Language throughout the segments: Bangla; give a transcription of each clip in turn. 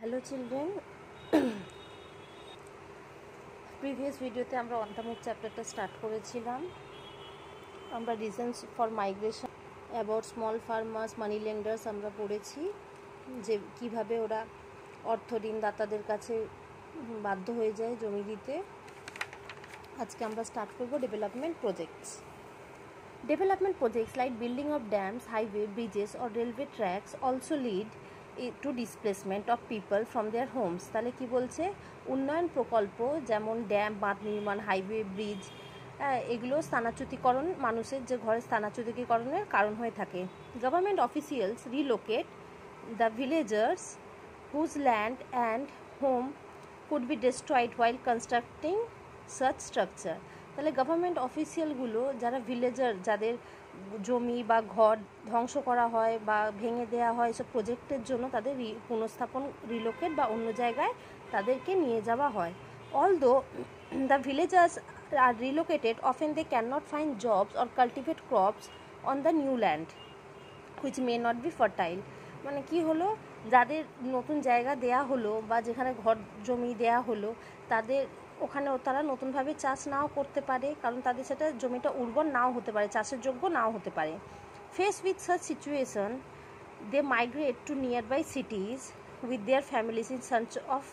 Hello children. Previous ভিডিওতে আমরা অন্তামুখ চ্যাপ্টারটা স্টার্ট করেছিলাম। আমরা reasons for migration about small farmers মানি লেন্ডার্স আমরা পড়েছি, যে কিভাবে ওরা অর্থ ঋণদাতাদের কাছে বাধ্য হয়ে যায় জমি দিতে। আজকে আমরা স্টার্ট করব development projects. Development projects like building of dams, highway, bridges or railway tracks also lead to displacement of people from their homes. তাহলে কি বলছে, উন্নয়ন প্রকল্প যেমন ড্যাম, বাঁধ নির্মাণ, হাইওয়ে, ব্রিজ, এগুলো স্থানাচ্যুতিকরণ, মানুষের যে ঘরে স্থানাচ্যুতিকরণের কারণ হয়ে থাকে। Government officials relocate the villagers whose land and home could be destroyed while constructing such structure. তাহলে গভর্নমেন্ট অফিসিয়ালগুলো যারা ভিলেজার, যাদের জমি বা ঘর ধ্বংস করা হয় বা ভেঙে দেওয়া হয় এসব প্রজেক্টের জন্য, তাদের পুনঃস্থাপন, রিলোকেট বা অন্য জায়গায় তাদেরকে নিয়ে যাওয়া হয়। Although the villagers are relocated, often they can not find jobs or cultivate crops on the new land which may not be fertile. মানে কি হলো, যাদের নতুন জায়গা দেয়া হলো বা যেখানে ঘর জমি দেয়া হলো, তাদের ওখানে তারা নতুনভাবে চাষ নাও করতে পারে, কারণ তাদের সেটা জমিটা উর্বর নাও হতে পারে, চাষের যোগ্য নাও হতে পারে। Face with such situation they migrate to nearby cities with their families in search of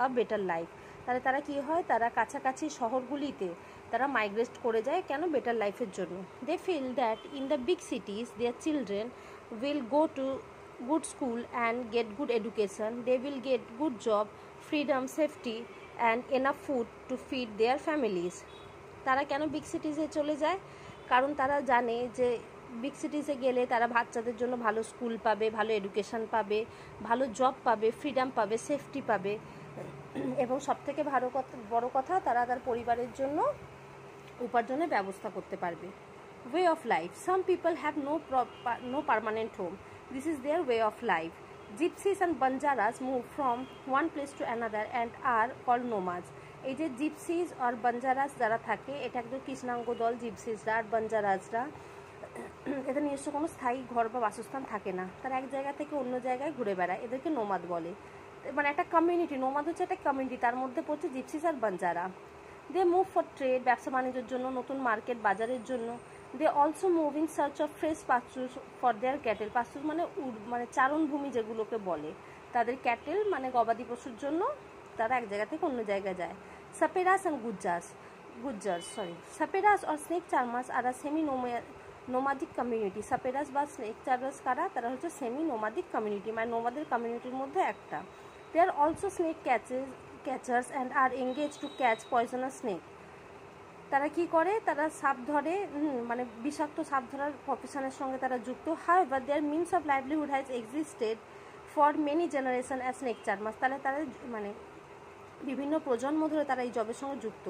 a better life. তাহলে তারা কি হয়, তারা কাছাকাছি শহরগুলিতে তারা মাইগ্রেট করে যায়, কেন? বেটার লাইফের জন্য। They feel that in the big cities their children will go to good school and get good education, they will get good job, freedom, safety and enough food to feed their families. তারা কেন বিগ সিটিজে চলে যায়? কারণ তারা জানে যে বিগ সিটিজে গেলে তারা বাচ্চাদের জন্য ভালো স্কুল পাবে, ভালো এডুকেশন পাবে, ভালো জব পাবে, ফ্রিডম পাবে, সেফটি পাবে, এবং সবথেকে বড় কথা, তারা তার পরিবারের জন্য উপার্জনের ব্যবস্থা করতে পারবে। Way of life. Some people have no permanent home. This is their way of life. Gypsies and Banjaras move from one place to another and are called nomads. এই যে জিপসিস আর বাঞ্জারাস যারা থাকে, এটা একদম কৃষ্ণাঙ্গ দল। জিপসিসরা আর বাঞ্জারাসরা, এদের নিজস্ব কোনো স্থায়ী ঘর বা বাসস্থান থাকে না, তারা এক জায়গা থেকে অন্য জায়গায় ঘুরে বেড়ায়, এদেরকে নোমাদ বলে। মানে একটা কমিউনিটি, নোমাদ হচ্ছে একটা কমিউনিটি, তার মধ্যে পড়ছে জিপসিস আর Banjara. They move for trade, ব্যবসা বাণিজ্যের জন্য, নতুন মার্কেট, বাজারের জন্য। They also move in search of fresh pastures for their cattle. Pastures মানে চারণভূমি যেগুলোকে বলে, তাদের ক্যাটেল মানে গবাদি পশুর জন্য তারা এক জায়গা থেকে অন্য জায়গায় যায়। Saperas and Gujjars Saperas or snake charmers আর সেমি নোমাদিক কমিউনিটি। সাপেরাস বা স্নেক চার্মার্স কারা? তারা হচ্ছে সেমি নোমাদিক কমিউনিটি, মানে নোমাদের কমিউনিটির মধ্যে একটা। They are also snake catchers and are engage to catch poisonous snake. তারা কি করে, তারা সাপ ধরে, মানে বিষাক্ত সাপ ধরার প্রফেশনের সঙ্গে তারা যুক্ত। However their means of livelihood has existed for many generation as snake charmers. তাহলে তারা মানে বিভিন্ন প্রজন্ম ধরে তারা এই জবের সঙ্গে যুক্ত।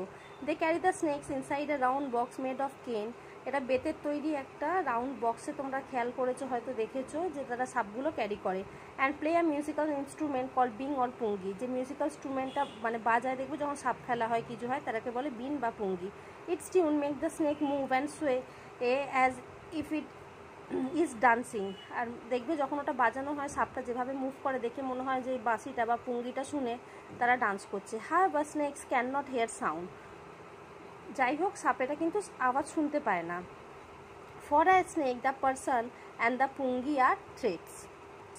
They carry the snakes inside a round box made of cane. এটা বেতের তৈরি একটা রাউন্ড বক্সে, তোমরা খেয়াল করেছো, হয়তো দেখেছো, যে তারা সাপগুলো ক্যারি করে। And play a musical instrument call been or pungi. যে মিউজিক্যাল ইনস্ট্রুমেন্টটা মানে বাজায়, দেখবে যখন সাপ খেলা হয়, কিছু হয়, তারাকে বলে বিন বা pungi. Its tune make the snake move and sway as if it is dancing. আর দেখবে যখন ওটা বাজানো হয়, সাপটা যেভাবে মুভ করে দেখে মনে হয় যে এই বাঁশিটা বা পুঙ্গিটা শুনে তারা ডান্স করছে। However snakes can not hear sound. যাই হোক, সাপেরা কিন্তু আওয়াজ শুনতে পায় না। For a snake the person and the pungi are threats.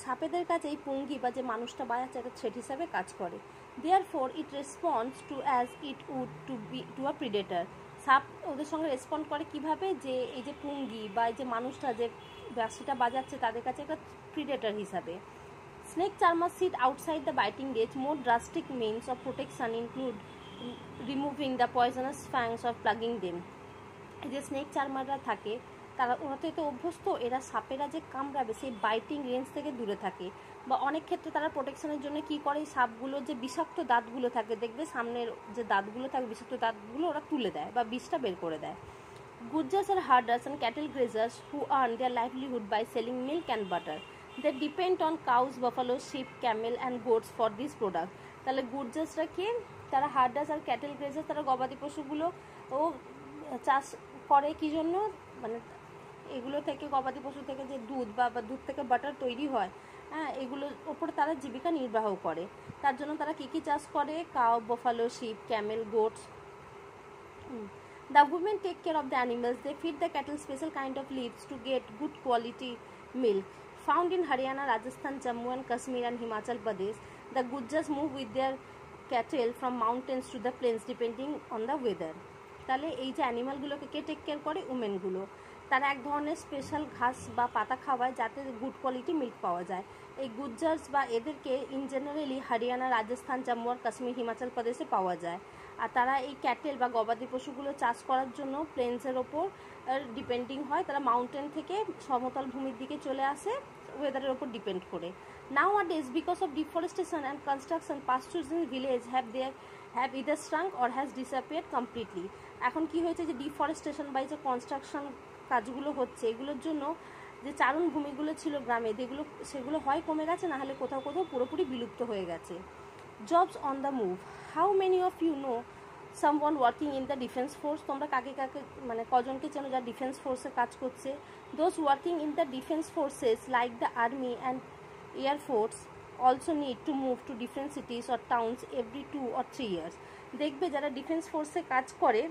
সাপেদের কাছে এই পুঙ্গি বা যে মানুষটা বাজাচ্ছে, একটা থ্রেট হিসাবে কাজ করে। Therefore it response to as it would to a predator. সাপ ওদের সঙ্গে রেসপন্ড করে কিভাবে, যে এই যে পুঙ্গি বা এই যে মানুষটা যে বাঁশিটা বাজাচ্ছে, তাদের কাছে একটা প্রিডেটার হিসাবে। Snake charmers sit outside the biting range. More drastic means of protection include removing the poisonous fangs of plugging them. এই যে স্নেক চার্মাররা থাকে, ওরা তো এতে অভ্যস্ত, এরা সাপেরা যে কামড়াবে সেই বাইটিং রেঞ্জ থেকে দূরে থাকে। বা অনেক ক্ষেত্রে তারা প্রোটেকশনের জন্য কি করে, সাপগুলোর যে বিষাক্ত দাঁতগুলো থাকে, দেখবে সামনের যে দাঁতগুলো থাকে, বিষাক্ত দাঁতগুলো ওরা তুলে দেয় বা বিষটা বের করে দেয়। Gujjars are herders and cattle grazers who earn their livelihood by selling milk and butter. They depend on cows, buffalo, sheep, camel and goats for this product. তাহলে গুজ্জার্সরা কি, তারা হার্ডার্স আর ক্যাটেল গ্রেজার্স, তারা গবাদি পশুগুলো ও চাষ করে কি জন্য, মানে এগুলো থেকে, গবাদি পশু থেকে যে দুধ বা দুধ থেকে বাটার তৈরি হয়, হ্যাঁ, এগুলোর ওপরে তারা জীবিকা নির্বাহ করে। তার জন্য তারা কী কী চাষ করে? Cow, buffalo, sheep, camel, goats. The women take care of the animals. They feed the cattle special kind of leaves to get good quality milk. Found in Haryana, Rajasthan, Jammu and Kashmir and Himachal Pradesh, the Gujjars move with their cattle from mountains to the plains depending on the weather. তাহলে এই যে অ্যানিমালগুলোকে কে টেক কেয়ার করে? উমেনগুলো। তারা এক ধরনের স্পেশাল ঘাস বা পাতা খাওয়ায় যাতে গুড কোয়ালিটি মিল্ক পাওয়া যায়। এই গুজ্জার্স বা এদেরকে ইন জেনারেলি হরিয়ানা, রাজস্থান, জম্মু আর কাশ্মীর, হিমাচল প্রদেশে পাওয়া যায়। আর তারা এই ক্যাটেল বা গবাদি পশুগুলো চাষ করার জন্য প্লেন্সের ওপর ডিপেন্ডিং হয়। তারা মাউন্টেন থেকে সমতল ভূমির দিকে চলে আসে ওয়েদারের ওপর ডিপেন্ড করে। Nowadays, because of deforestation and construction, pastures in village have either shrunk or has disappeared completely. এখন কি হয়েছে যে ডিফরেস্টেশন বা যে কনস্ট্রাকশন কাজগুলো হচ্ছে, এগুলোর জন্য যে চারণ ভূমিগুলো ছিল গ্রামে সেগুলো হয় কমে গেছে, না হলে কোথাও কোথাও পুরোপুরি বিলুপ্ত হয়ে গেছে। Jobs on the move. How many of you know someone working in the defence force? তোমরা কাকে মানে কজনকে চেনো যারা ডিফেন্স ফোর্সে কাজ করছে? Those working in the defence forces like the army and air force also need to move to different সিটিজ or towns every 2 or 3 years. দেখবে যারা ডিফেন্স ফোর্সে কাজ করে,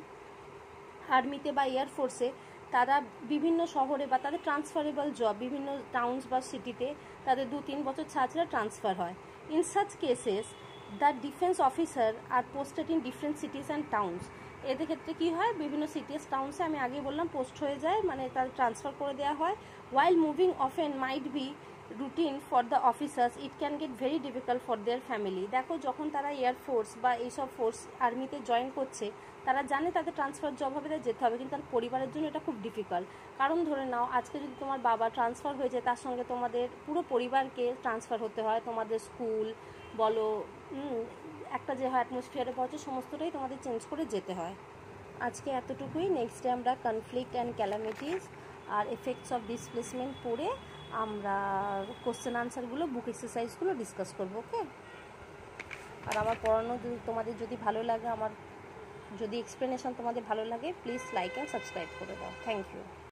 আর্মিতে বা এয়ারফোর্সে, তারা বিভিন্ন শহরে বা তাদের ট্রান্সফারেবল জব বিভিন্ন টাউন্স বা সিটিতে তাদের 2-3 বছর ছাড়া ট্রান্সফার হয়। In such cases the defence officer are posted in different cities and towns. এদের ক্ষেত্রে কী হয়? বিভিন্ন সিটিজ টাউন্সে আমি আগে বললাম পোস্ট হয়ে যায়, মানে তাদের ট্রান্সফার করে দেওয়া হয়। While moving often might be routine for the officers, it can get very difficult for their family. দেখো, যখন তারা এয়ারফোর্স বা এইসব ফোর্স আর্মিতে জয়েন করছে, তারা জানে তাদের ট্রান্সফার জব হবে, তাদের যেতে হবে, কিন্তু তার পরিবারের জন্য এটা খুব ডিফিকাল্ট। কারণ ধরে নাও, আজকে যদি তোমার বাবা ট্রান্সফার হয়ে যায়, তার সঙ্গে তোমাদের পুরো পরিবারকে ট্রান্সফার হতে হয়। তোমাদের স্কুল বলো, একটা যে অ্যাটমসফিয়ারে পড়ছে, সমস্তটাই তোমাদের চেঞ্জ করে যেতে হয়। আজকে এতটুকুই। নেক্সট ডে আমরা conflict and calamities are effects of displacement পড়ে আমরা কোশ্চেন আনসারগুলো, বুক এক্সারসাইজগুলো ডিসকাস করবো। ওকে? আর আমার পড়ানো তোমাদের যদি ভালো লাগে, আমার যদি এক্সপ্লেনেশন তোমাদের ভালো লাগে, প্লিজ লাইক অ্যান্ড সাবস্ক্রাইব করে দাও। Thank you.